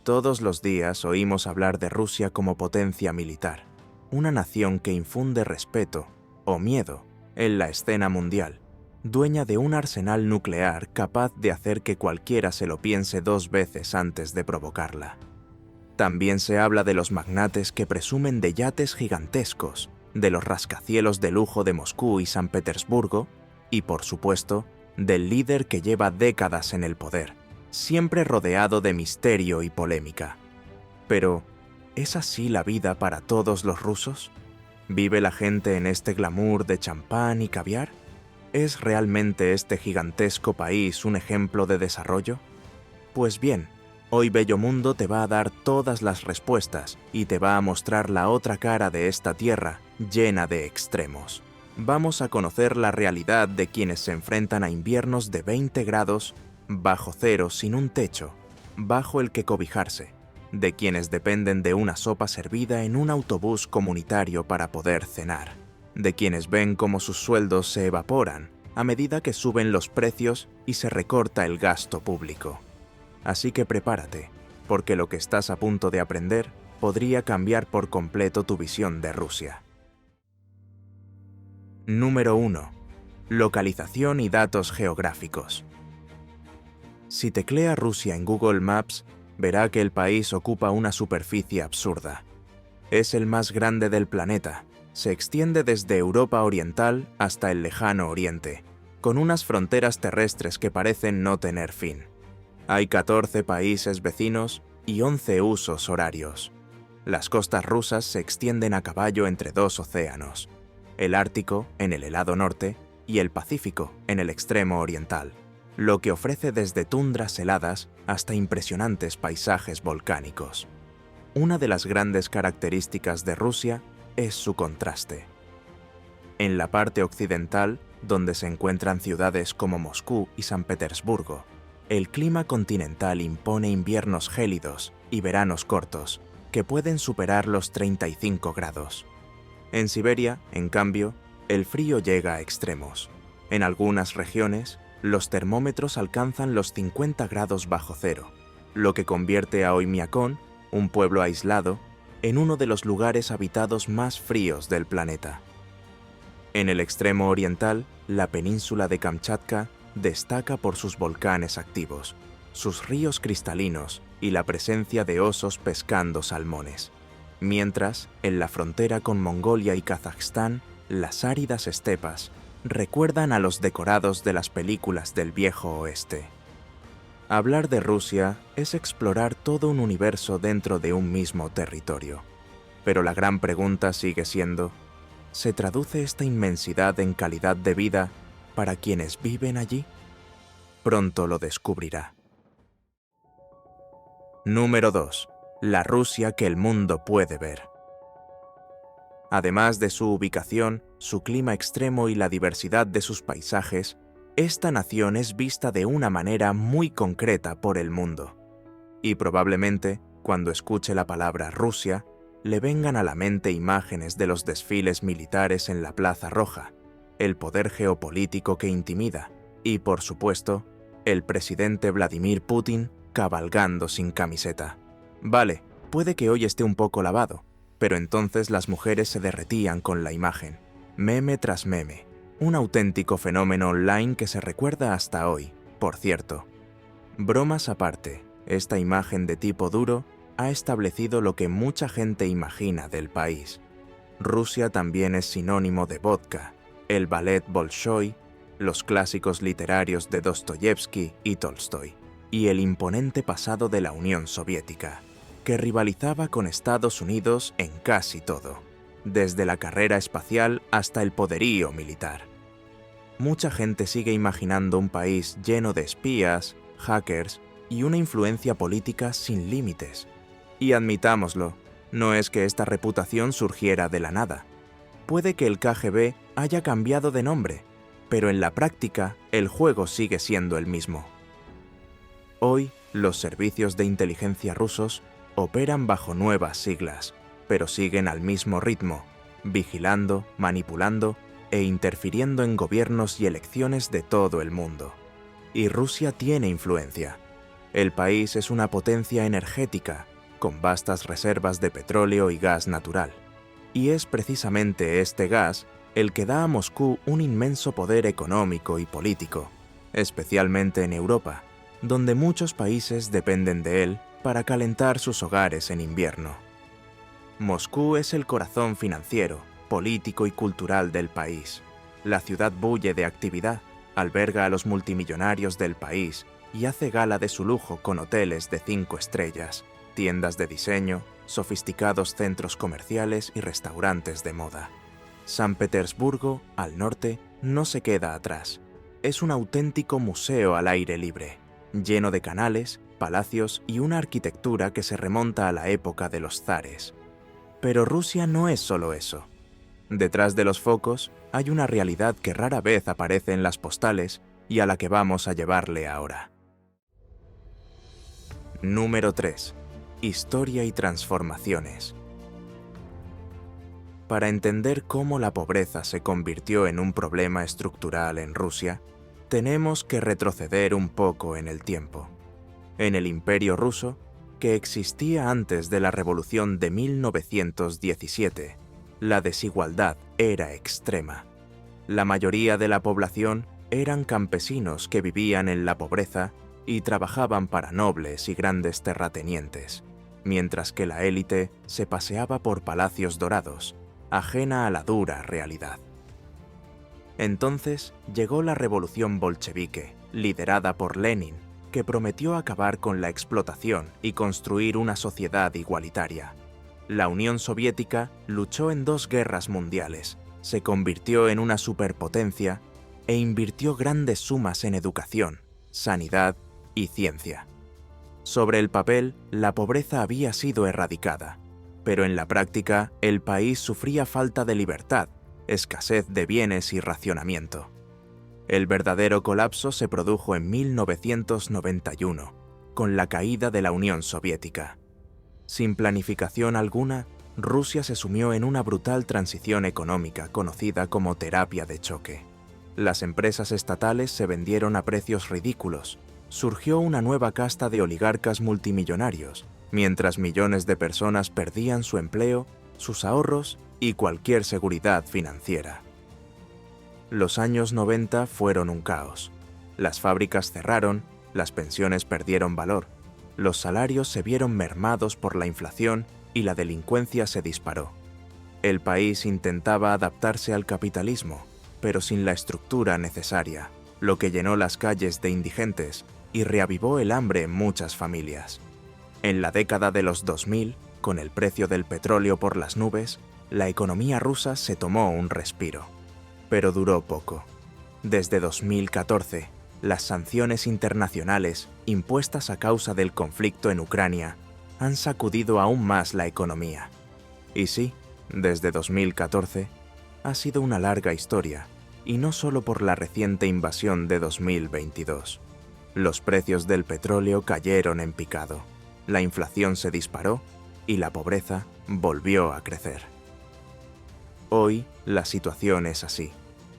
Todos los días oímos hablar de Rusia como potencia militar, una nación que infunde respeto o miedo en la escena mundial, dueña de un arsenal nuclear capaz de hacer que cualquiera se lo piense 2 veces antes de provocarla. También se habla de los magnates que presumen de yates gigantescos, de los rascacielos de lujo de Moscú y San Petersburgo, y por supuesto, del líder que lleva décadas en el poder, siempre rodeado de misterio y polémica. Pero, ¿es así la vida para todos los rusos? ¿Vive la gente en este glamour de champán y caviar? ¿Es realmente este gigantesco país un ejemplo de desarrollo? Pues bien, hoy Bello Mundo te va a dar todas las respuestas y te va a mostrar la otra cara de esta tierra llena de extremos. Vamos a conocer la realidad de quienes se enfrentan a inviernos de 20 grados, bajo cero sin un techo, bajo el que cobijarse, de quienes dependen de una sopa servida en un autobús comunitario para poder cenar, de quienes ven cómo sus sueldos se evaporan a medida que suben los precios y se recorta el gasto público. Así que prepárate, porque lo que estás a punto de aprender podría cambiar por completo tu visión de Rusia. Número 1. Localización y datos geográficos. Si teclea Rusia en Google Maps, verá que el país ocupa una superficie absurda. Es el más grande del planeta, se extiende desde Europa Oriental hasta el lejano Oriente, con unas fronteras terrestres que parecen no tener fin. Hay 14 países vecinos y 11 usos horarios. Las costas rusas se extienden a caballo entre 2 océanos, el Ártico en el helado norte y el Pacífico en el extremo oriental, lo que ofrece desde tundras heladas hasta impresionantes paisajes volcánicos. Una de las grandes características de Rusia es su contraste. En la parte occidental, donde se encuentran ciudades como Moscú y San Petersburgo, el clima continental impone inviernos gélidos y veranos cortos, que pueden superar los 35 grados. En Siberia, en cambio, el frío llega a extremos. En algunas regiones, los termómetros alcanzan los 50 grados bajo cero, lo que convierte a Oymyakon, un pueblo aislado, en uno de los lugares habitados más fríos del planeta. En el extremo oriental, la península de Kamchatka destaca por sus volcanes activos, sus ríos cristalinos y la presencia de osos pescando salmones. Mientras, en la frontera con Mongolia y Kazajstán, las áridas estepas recuerdan a los decorados de las películas del viejo oeste. Hablar de Rusia es explorar todo un universo dentro de un mismo territorio. Pero la gran pregunta sigue siendo, ¿se traduce esta inmensidad en calidad de vida para quienes viven allí? Pronto lo descubrirá. Número 2. La Rusia que el mundo puede ver. Además de su ubicación, su clima extremo y la diversidad de sus paisajes, esta nación es vista de una manera muy concreta por el mundo. Y probablemente, cuando escuche la palabra Rusia, le vengan a la mente imágenes de los desfiles militares en la Plaza Roja, el poder geopolítico que intimida y, por supuesto, el presidente Vladimir Putin cabalgando sin camiseta. Vale, puede que hoy esté un poco lavado, pero entonces las mujeres se derretían con la imagen, meme tras meme, un auténtico fenómeno online que se recuerda hasta hoy, por cierto. Bromas aparte, esta imagen de tipo duro ha establecido lo que mucha gente imagina del país. Rusia también es sinónimo de vodka, el ballet Bolshoi, los clásicos literarios de Dostoyevsky y Tolstoy, y el imponente pasado de la Unión Soviética, que rivalizaba con Estados Unidos en casi todo, desde la carrera espacial hasta el poderío militar. Mucha gente sigue imaginando un país lleno de espías, hackers y una influencia política sin límites. Y admitámoslo, no es que esta reputación surgiera de la nada. Puede que el KGB haya cambiado de nombre, pero en la práctica el juego sigue siendo el mismo. Hoy, los servicios de inteligencia rusos operan bajo nuevas siglas, pero siguen al mismo ritmo, vigilando, manipulando e interfiriendo en gobiernos y elecciones de todo el mundo. Y Rusia tiene influencia. El país es una potencia energética, con vastas reservas de petróleo y gas natural. Y es precisamente este gas el que da a Moscú un inmenso poder económico y político, especialmente en Europa, donde muchos países dependen de él para calentar sus hogares en invierno. Moscú es el corazón financiero, político y cultural del país. La ciudad bulle de actividad, alberga a los multimillonarios del país y hace gala de su lujo con hoteles de 5 estrellas, tiendas de diseño, sofisticados centros comerciales y restaurantes de moda. San Petersburgo, al norte, no se queda atrás. Es un auténtico museo al aire libre, lleno de canales, palacios y una arquitectura que se remonta a la época de los zares. Pero Rusia no es solo eso. Detrás de los focos hay una realidad que rara vez aparece en las postales y a la que vamos a llevarle ahora. Número 3. Historia y transformaciones. Para entender cómo la pobreza se convirtió en un problema estructural en Rusia, tenemos que retroceder un poco en el tiempo. En el Imperio ruso, que existía antes de la Revolución de 1917, la desigualdad era extrema. La mayoría de la población eran campesinos que vivían en la pobreza y trabajaban para nobles y grandes terratenientes, mientras que la élite se paseaba por palacios dorados, ajena a la dura realidad. Entonces llegó la revolución bolchevique, liderada por Lenin, que prometió acabar con la explotación y construir una sociedad igualitaria. La Unión Soviética luchó en 2 guerras mundiales, se convirtió en una superpotencia e invirtió grandes sumas en educación, sanidad y ciencia. Sobre el papel, la pobreza había sido erradicada, pero en la práctica el país sufría falta de libertad, escasez de bienes y racionamiento. El verdadero colapso se produjo en 1991, con la caída de la Unión Soviética. Sin planificación alguna, Rusia se sumió en una brutal transición económica conocida como terapia de choque. Las empresas estatales se vendieron a precios ridículos. Surgió una nueva casta de oligarcas multimillonarios, mientras millones de personas perdían su empleo, sus ahorros y cualquier seguridad financiera. Los años 90 fueron un caos. Las fábricas cerraron, las pensiones perdieron valor, los salarios se vieron mermados por la inflación y la delincuencia se disparó. El país intentaba adaptarse al capitalismo, pero sin la estructura necesaria, lo que llenó las calles de indigentes y reavivó el hambre en muchas familias. En la década de los 2000, con el precio del petróleo por las nubes, la economía rusa se tomó un respiro. Pero duró poco. Desde 2014, las sanciones internacionales impuestas a causa del conflicto en Ucrania han sacudido aún más la economía. Y sí, desde 2014 ha sido una larga historia, y no solo por la reciente invasión de 2022. Los precios del petróleo cayeron en picado, la inflación se disparó y la pobreza volvió a crecer. Hoy, la situación es así.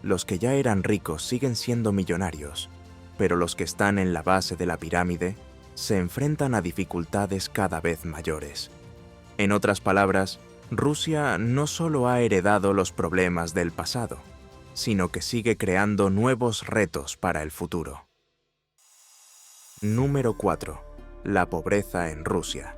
Los que ya eran ricos siguen siendo millonarios, pero los que están en la base de la pirámide se enfrentan a dificultades cada vez mayores. En otras palabras, Rusia no solo ha heredado los problemas del pasado, sino que sigue creando nuevos retos para el futuro. Número 4. La pobreza en Rusia.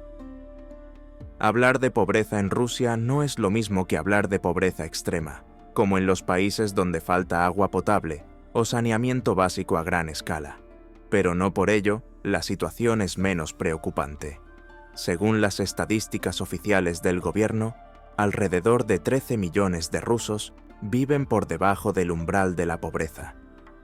Hablar de pobreza en Rusia no es lo mismo que hablar de pobreza extrema, como en los países donde falta agua potable o saneamiento básico a gran escala. Pero no por ello, la situación es menos preocupante. Según las estadísticas oficiales del gobierno, alrededor de 13 millones de rusos viven por debajo del umbral de la pobreza,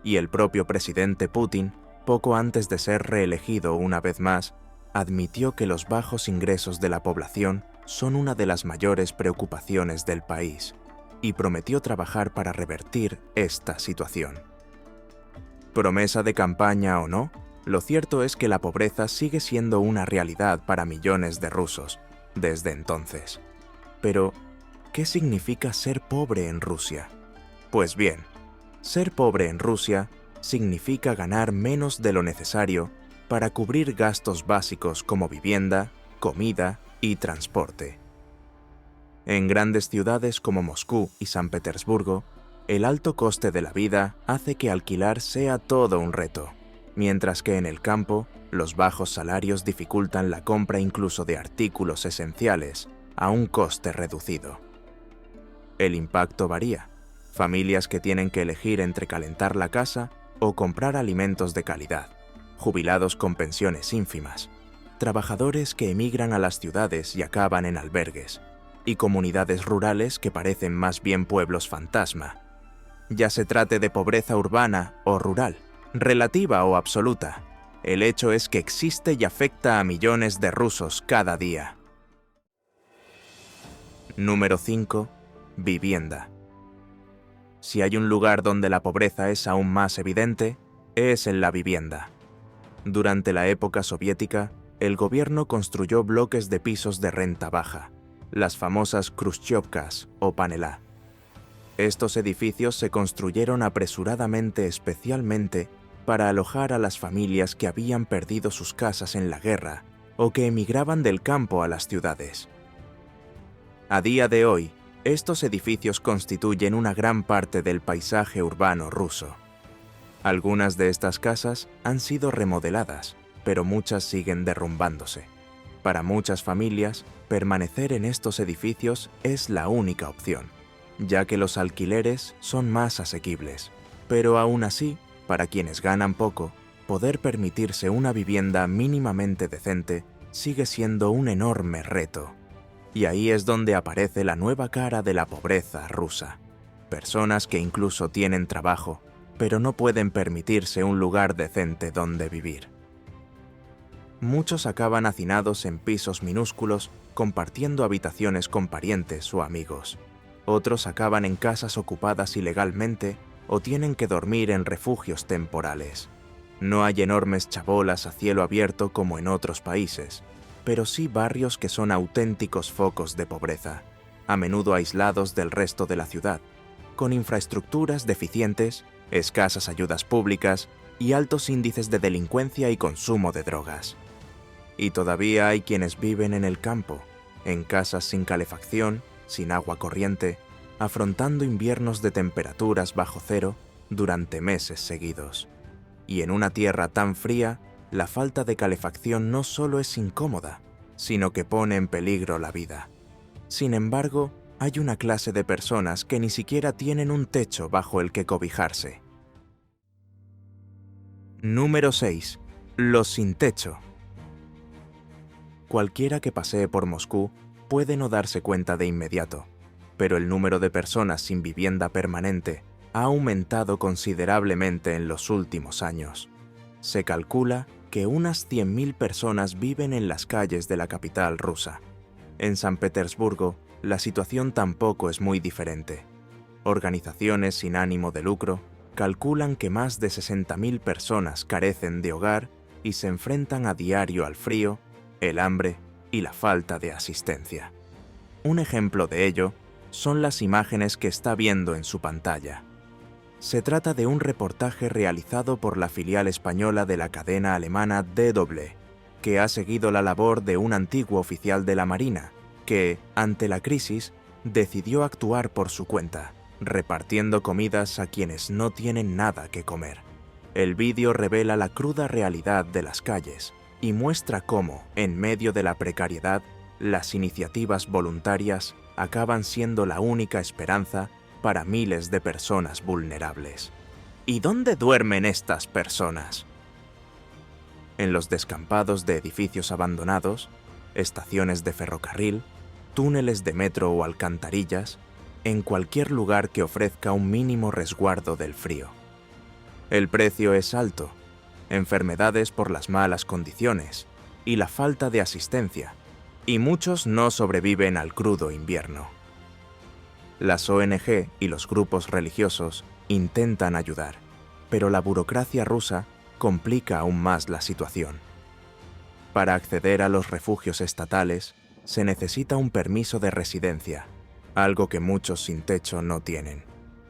y el propio presidente Putin, poco antes de ser reelegido una vez más, admitió que los bajos ingresos de la población son una de las mayores preocupaciones del país, y prometió trabajar para revertir esta situación. Promesa de campaña o no, lo cierto es que la pobreza sigue siendo una realidad para millones de rusos desde entonces. Pero, ¿qué significa ser pobre en Rusia? Pues bien, ser pobre en Rusia significa ganar menos de lo necesario para cubrir gastos básicos como vivienda, comida y transporte. En grandes ciudades como Moscú y San Petersburgo, el alto coste de la vida hace que alquilar sea todo un reto, mientras que en el campo, los bajos salarios dificultan la compra incluso de artículos esenciales a un coste reducido. El impacto varía. Familias que tienen que elegir entre calentar la casa o comprar alimentos de calidad, jubilados con pensiones ínfimas, trabajadores que emigran a las ciudades y acaban en albergues, y comunidades rurales que parecen más bien pueblos fantasma. Ya se trate de pobreza urbana o rural, relativa o absoluta, el hecho es que existe y afecta a millones de rusos cada día. Número 5. Vivienda. Si hay un lugar donde la pobreza es aún más evidente, es en la vivienda. Durante la época soviética, el gobierno construyó bloques de pisos de renta baja, las famosas Khrushchevkas o panelá. Estos edificios se construyeron apresuradamente especialmente para alojar a las familias que habían perdido sus casas en la guerra o que emigraban del campo a las ciudades. A día de hoy, estos edificios constituyen una gran parte del paisaje urbano ruso. Algunas de estas casas han sido remodeladas, pero muchas siguen derrumbándose. Para muchas familias, permanecer en estos edificios es la única opción, ya que los alquileres son más asequibles. Pero aún así, para quienes ganan poco, poder permitirse una vivienda mínimamente decente sigue siendo un enorme reto. Y ahí es donde aparece la nueva cara de la pobreza rusa. Personas que incluso tienen trabajo, pero no pueden permitirse un lugar decente donde vivir. Muchos acaban hacinados en pisos minúsculos, compartiendo habitaciones con parientes o amigos. Otros acaban en casas ocupadas ilegalmente o tienen que dormir en refugios temporales. No hay enormes chabolas a cielo abierto como en otros países, pero sí barrios que son auténticos focos de pobreza, a menudo aislados del resto de la ciudad, con infraestructuras deficientes, escasas ayudas públicas y altos índices de delincuencia y consumo de drogas. Y todavía hay quienes viven en el campo, en casas sin calefacción, sin agua corriente, afrontando inviernos de temperaturas bajo cero durante meses seguidos. Y en una tierra tan fría, la falta de calefacción no solo es incómoda, sino que pone en peligro la vida. Sin embargo, hay una clase de personas que ni siquiera tienen un techo bajo el que cobijarse. Número 6. Los sin techo. Cualquiera que pasee por Moscú puede no darse cuenta de inmediato, pero el número de personas sin vivienda permanente ha aumentado considerablemente en los últimos años. Se calcula que unas 100.000 personas viven en las calles de la capital rusa. En San Petersburgo, la situación tampoco es muy diferente. Organizaciones sin ánimo de lucro calculan que más de 60.000 personas carecen de hogar y se enfrentan a diario al frío, el hambre y la falta de asistencia. Un ejemplo de ello son las imágenes que está viendo en su pantalla. Se trata de un reportaje realizado por la filial española de la cadena alemana DW, que ha seguido la labor de un antiguo oficial de la Marina, que, ante la crisis, decidió actuar por su cuenta, repartiendo comidas a quienes no tienen nada que comer. El vídeo revela la cruda realidad de las calles y muestra cómo, en medio de la precariedad, las iniciativas voluntarias acaban siendo la única esperanza para miles de personas vulnerables. ¿Y dónde duermen estas personas? En los descampados de edificios abandonados, estaciones de ferrocarril, túneles de metro o alcantarillas, en cualquier lugar que ofrezca un mínimo resguardo del frío. El precio es alto, enfermedades por las malas condiciones y la falta de asistencia, y muchos no sobreviven al crudo invierno. Las ONG y los grupos religiosos intentan ayudar, pero la burocracia rusa complica aún más la situación. Para acceder a los refugios estatales, se necesita un permiso de residencia, algo que muchos sin techo no tienen.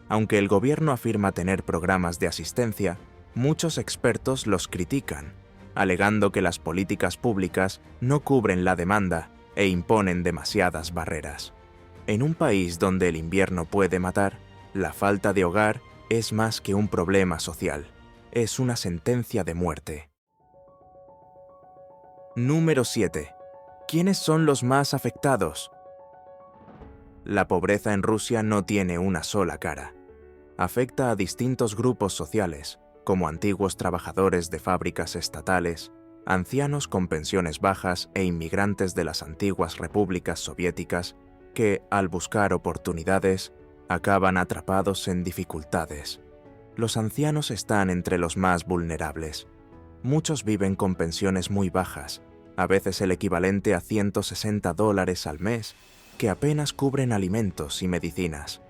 Aunque el gobierno afirma tener programas de asistencia, muchos expertos los critican, alegando que las políticas públicas no cubren la demanda e imponen demasiadas barreras. En un país donde el invierno puede matar, la falta de hogar es más que un problema social, es una sentencia de muerte. Número 7. ¿Quiénes son los más afectados? La pobreza en Rusia no tiene una sola cara. Afecta a distintos grupos sociales, como antiguos trabajadores de fábricas estatales, ancianos con pensiones bajas e inmigrantes de las antiguas repúblicas soviéticas que, al buscar oportunidades, acaban atrapados en dificultades. Los ancianos están entre los más vulnerables. Muchos viven con pensiones muy bajas, a veces el equivalente a $160 al mes, que apenas cubren alimentos y medicinas.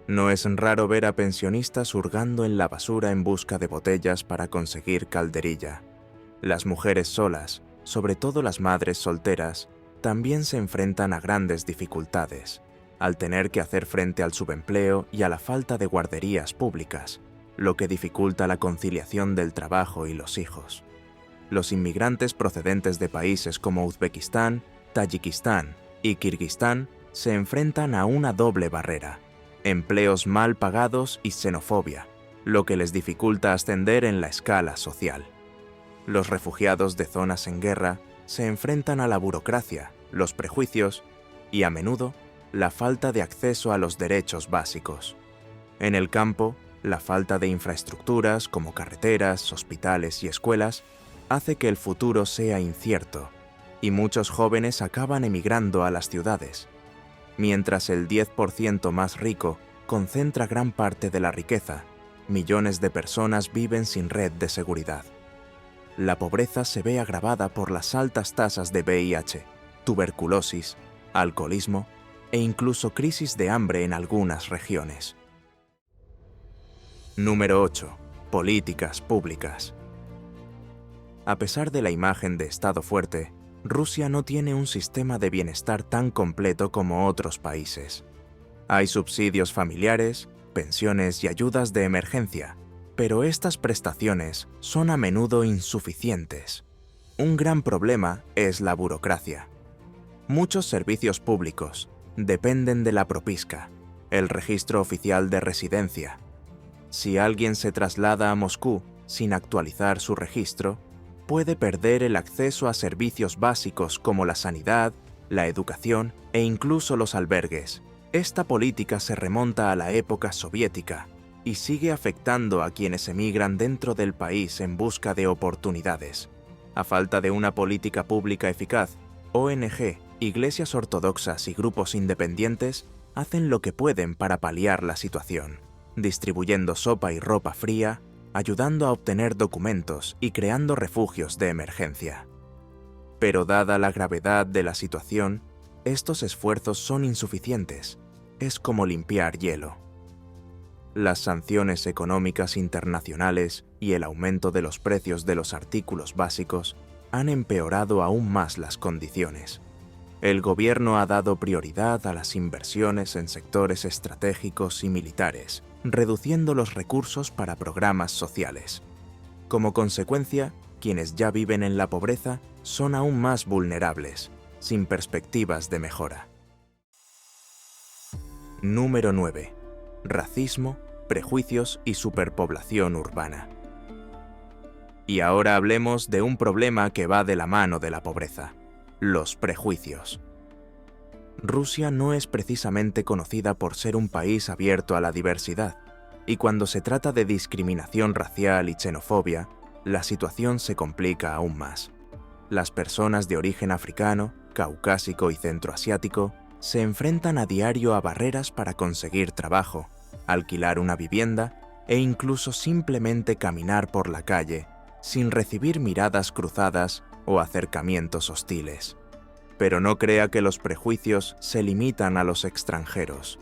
No es raro ver a pensionistas hurgando en la basura en busca de botellas para conseguir calderilla. Las mujeres solas, sobre todo las madres solteras, también se enfrentan a grandes dificultades, al tener que hacer frente al subempleo y a la falta de guarderías públicas, lo que dificulta la conciliación del trabajo y los hijos. Los inmigrantes procedentes de países como Uzbekistán, Tayikistán y Kirguistán se enfrentan a una doble barrera: empleos mal pagados y xenofobia, lo que les dificulta ascender en la escala social. Los refugiados de zonas en guerra se enfrentan a la burocracia, los prejuicios y, a menudo, la falta de acceso a los derechos básicos. En el campo, la falta de infraestructuras como carreteras, hospitales y escuelas hace que el futuro sea incierto, y muchos jóvenes acaban emigrando a las ciudades, mientras el 10% más rico concentra gran parte de la riqueza. Millones de personas viven sin red de seguridad. La pobreza se ve agravada por las altas tasas de VIH, tuberculosis, alcoholismo e incluso crisis de hambre en algunas regiones. Número 8. Políticas públicas. A pesar de la imagen de Estado fuerte, Rusia no tiene un sistema de bienestar tan completo como otros países. Hay subsidios familiares, pensiones y ayudas de emergencia, pero estas prestaciones son a menudo insuficientes. Un gran problema es la burocracia. Muchos servicios públicos dependen de la propiska, el registro oficial de residencia. Si alguien se traslada a Moscú sin actualizar su registro, puede perder el acceso a servicios básicos como la sanidad, la educación e incluso los albergues. Esta política se remonta a la época soviética y sigue afectando a quienes emigran dentro del país en busca de oportunidades. A falta de una política pública eficaz, ONG, iglesias ortodoxas y grupos independientes hacen lo que pueden para paliar la situación, distribuyendo sopa y ropa fría, ayudando a obtener documentos y creando refugios de emergencia. Pero dada la gravedad de la situación, estos esfuerzos son insuficientes. Es como limpiar hielo. Las sanciones económicas internacionales y el aumento de los precios de los artículos básicos han empeorado aún más las condiciones. El gobierno ha dado prioridad a las inversiones en sectores estratégicos y militares, reduciendo los recursos para programas sociales. Como consecuencia, quienes ya viven en la pobreza son aún más vulnerables, sin perspectivas de mejora. Número 9. Racismo, prejuicios y superpoblación urbana. Y ahora hablemos de un problema que va de la mano de la pobreza: los prejuicios. Rusia no es precisamente conocida por ser un país abierto a la diversidad, y cuando se trata de discriminación racial y xenofobia, la situación se complica aún más. Las personas de origen africano, caucásico y centroasiático se enfrentan a diario a barreras para conseguir trabajo, alquilar una vivienda e incluso simplemente caminar por la calle sin recibir miradas cruzadas o acercamientos hostiles. Pero no crea que los prejuicios se limitan a los extranjeros.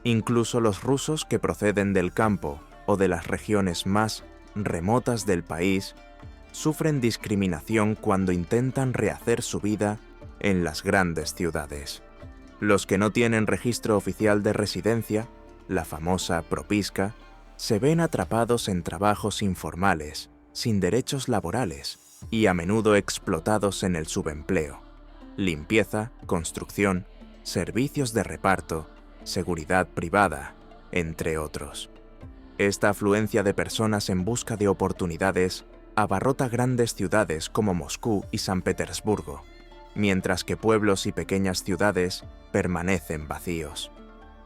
Incluso los rusos que proceden del campo o de las regiones más remotas del país sufren discriminación cuando intentan rehacer su vida en las grandes ciudades. Los que no tienen registro oficial de residencia, la famosa propiska, se ven atrapados en trabajos informales, sin derechos laborales y a menudo explotados en el subempleo, limpieza, construcción, servicios de reparto, seguridad privada, entre otros. Esta afluencia de personas en busca de oportunidades abarrota grandes ciudades como Moscú y San Petersburgo, mientras que pueblos y pequeñas ciudades permanecen vacíos.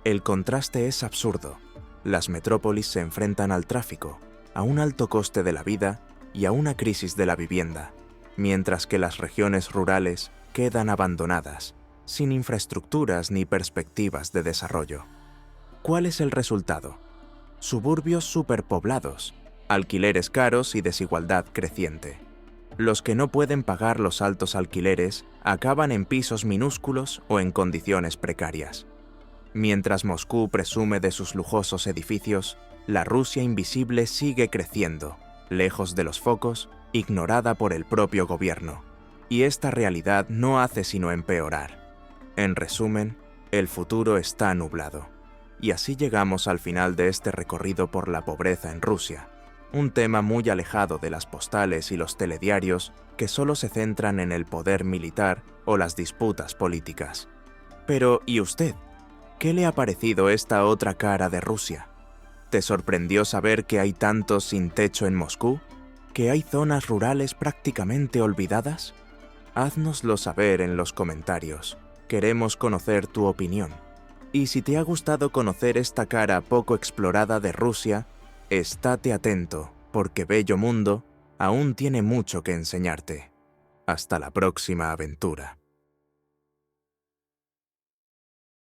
El contraste es absurdo. Las metrópolis se enfrentan al tráfico, a un alto coste de la vida y a una crisis de la vivienda, mientras que las regiones rurales quedan abandonadas, sin infraestructuras ni perspectivas de desarrollo. ¿Cuál es el resultado? Suburbios superpoblados, alquileres caros y desigualdad creciente. Los que no pueden pagar los altos alquileres acaban en pisos minúsculos o en condiciones precarias. Mientras Moscú presume de sus lujosos edificios, la Rusia invisible sigue creciendo, lejos de los focos, ignorada por el propio gobierno. Y esta realidad no hace sino empeorar. En resumen, el futuro está nublado. Y así llegamos al final de este recorrido por la pobreza en Rusia, un tema muy alejado de las postales y los telediarios que solo se centran en el poder militar o las disputas políticas. Pero, ¿y usted? ¿Qué le ha parecido esta otra cara de Rusia? ¿Te sorprendió saber que hay tantos sin techo en Moscú? ¿Que hay zonas rurales prácticamente olvidadas? Háznoslo saber en los comentarios. Queremos conocer tu opinión. Y si te ha gustado conocer esta cara poco explorada de Rusia, estate atento, porque Bello Mundo aún tiene mucho que enseñarte. Hasta la próxima aventura.